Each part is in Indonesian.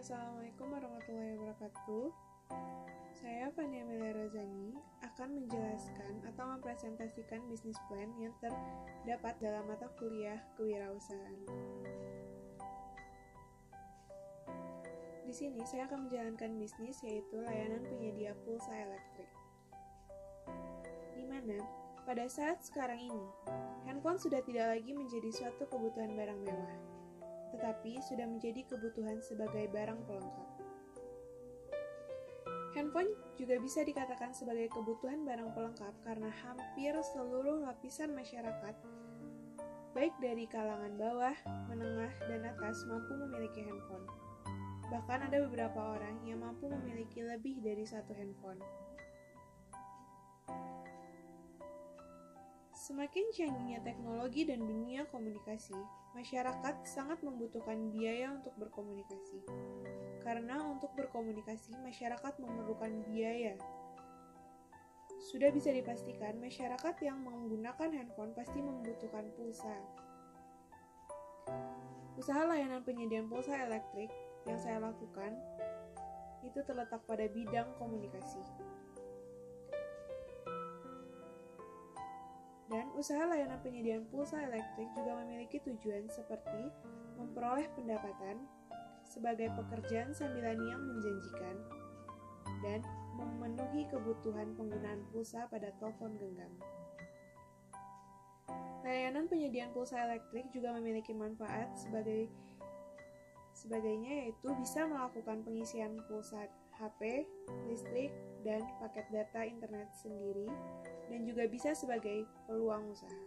Assalamualaikum warahmatullahi wabarakatuh. Saya Fania Amelia Razani akan menjelaskan atau mempresentasikan bisnis plan yang terdapat dalam mata kuliah kewirausahaan. Di sini saya akan menjalankan bisnis yaitu layanan penyedia pulsa elektrik. Di mana pada saat sekarang ini, handphone sudah tidak lagi menjadi suatu kebutuhan barang mewah, tetapi sudah menjadi kebutuhan sebagai barang pelengkap. Handphone juga bisa dikatakan sebagai kebutuhan barang pelengkap karena hampir seluruh lapisan masyarakat, baik dari kalangan bawah, menengah, dan atas mampu memiliki handphone. Bahkan ada beberapa orang yang mampu memiliki lebih dari satu handphone. Semakin canggihnya teknologi dan dunia komunikasi, masyarakat sangat membutuhkan biaya untuk berkomunikasi. Karena untuk berkomunikasi, masyarakat memerlukan biaya. Sudah bisa dipastikan, masyarakat yang menggunakan handphone pasti membutuhkan pulsa. Usaha layanan penyediaan pulsa elektrik yang saya lakukan itu terletak pada bidang komunikasi. Dan usaha layanan penyediaan pulsa elektrik juga memiliki tujuan seperti memperoleh pendapatan sebagai pekerjaan sambilan yang menjanjikan dan memenuhi kebutuhan penggunaan pulsa pada telepon genggam. Layanan penyediaan pulsa elektrik juga memiliki manfaat sebagainya yaitu bisa melakukan pengisian pulsa HP, listrik, dan paket data internet sendiri, dan juga bisa sebagai peluang usaha.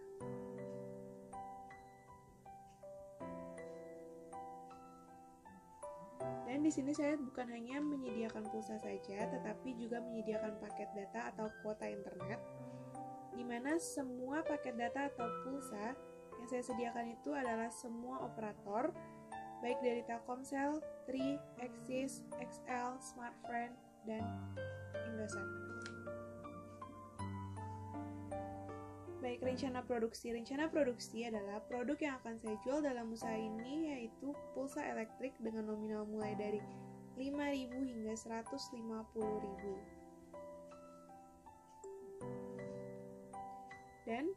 Dan di sini saya bukan hanya menyediakan pulsa saja, tetapi juga menyediakan paket data atau kuota internet, di mana semua paket data atau pulsa yang saya sediakan itu adalah semua operator, baik dari Telkomsel, Tri, Axis, XL, Smartfren, dan Indosat. Baik, rencana produksi. Rencana produksi adalah produk yang akan saya jual dalam usaha ini yaitu pulsa elektrik dengan nominal mulai dari 5.000 hingga 150.000. Dan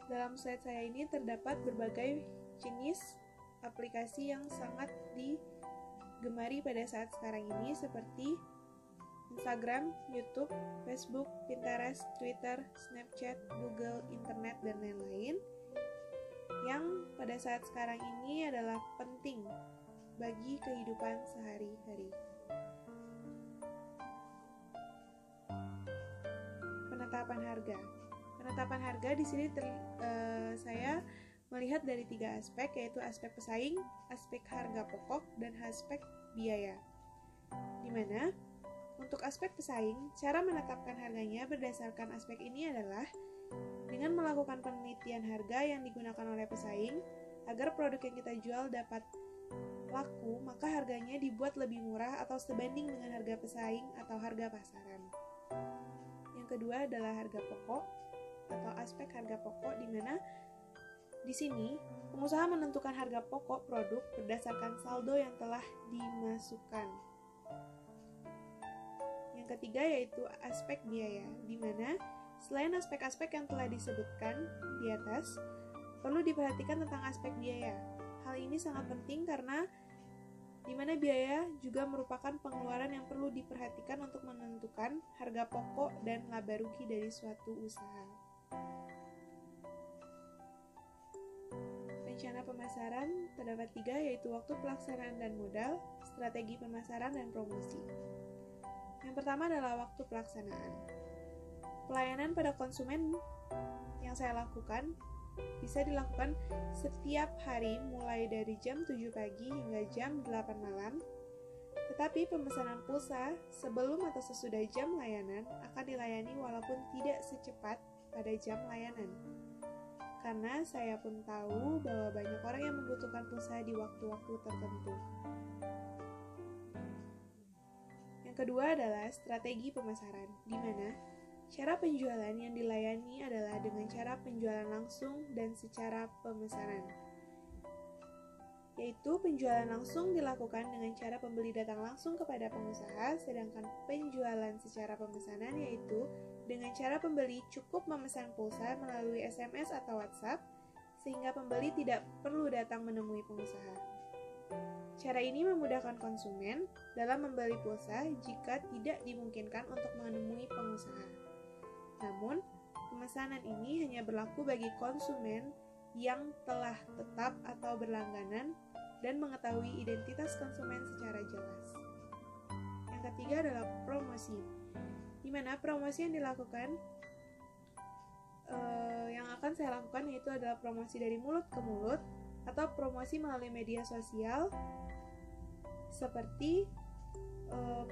dalam slide saya ini terdapat berbagai jenis aplikasi yang sangat digemari pada saat sekarang ini seperti Instagram, YouTube, Facebook, Pinterest, Twitter, Snapchat, Google, Internet, dan lain-lain yang pada saat sekarang ini adalah penting bagi kehidupan sehari-hari. Penetapan harga. Penetapan harga di sini saya melihat dari 3 aspek, yaitu aspek pesaing, aspek harga pokok, dan aspek biaya. Di mana untuk aspek pesaing, cara menetapkan harganya berdasarkan aspek ini adalah dengan melakukan penelitian harga yang digunakan oleh pesaing agar produk yang kita jual dapat laku, maka harganya dibuat lebih murah atau sebanding dengan harga pesaing atau harga pasaran. Yang kedua adalah harga pokok atau aspek harga pokok, di mana di sini pengusaha menentukan harga pokok produk berdasarkan saldo yang telah dimasukkan. Yang ketiga yaitu aspek biaya, di mana selain aspek-aspek yang telah disebutkan di atas, perlu diperhatikan tentang aspek biaya. Hal ini sangat penting karena di mana biaya juga merupakan pengeluaran yang perlu diperhatikan untuk menentukan harga pokok dan laba rugi dari suatu usaha. Rencana pemasaran terdapat 3, yaitu waktu pelaksanaan dan modal, strategi pemasaran, dan promosi. Yang pertama adalah waktu pelaksanaan. Pelayanan pada konsumen yang saya lakukan bisa dilakukan setiap hari mulai dari jam 7 pagi hingga jam 8 malam. Tetapi pemesanan pulsa sebelum atau sesudah jam layanan akan dilayani walaupun tidak secepat pada jam layanan. Karena saya pun tahu bahwa banyak orang yang membutuhkan pulsa di waktu-waktu tertentu. Yang kedua adalah strategi pemasaran, di mana cara penjualan yang dilayani adalah dengan cara penjualan langsung dan secara pemesanan. yaitu penjualan langsung dilakukan dengan cara pembeli datang langsung kepada pengusaha, sedangkan penjualan secara pemesanan yaitu dengan cara pembeli cukup memesan pulsa melalui SMS atau WhatsApp, sehingga pembeli tidak perlu datang menemui pengusaha. Cara ini memudahkan konsumen dalam membeli pulsa jika tidak dimungkinkan untuk menemui pengusaha. Namun, pemesanan ini hanya berlaku bagi konsumen yang telah tetap atau berlangganan dan mengetahui identitas konsumen secara jelas. Yang ketiga adalah promosi, di mana promosi yang dilakukan yang akan saya lakukan yaitu adalah promosi dari mulut ke mulut atau promosi melalui media sosial seperti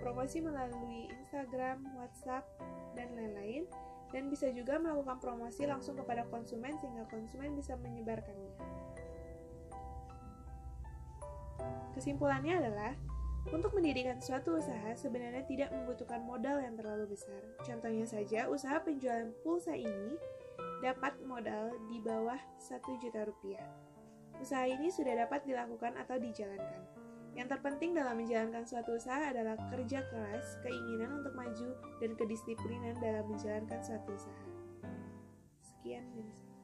promosi melalui Instagram, WhatsApp, dan lain-lain, dan bisa juga melakukan promosi langsung kepada konsumen sehingga konsumen bisa menyebarkannya. Kesimpulannya adalah, untuk mendirikan suatu usaha sebenarnya tidak membutuhkan modal yang terlalu besar. Contohnya saja, usaha penjualan pulsa ini dapat modal di bawah 1 juta rupiah. Usaha ini sudah dapat dilakukan atau dijalankan. Yang terpenting dalam menjalankan suatu usaha adalah kerja keras, keinginan untuk maju, dan kedisiplinan dalam menjalankan suatu usaha. Sekian dari saya.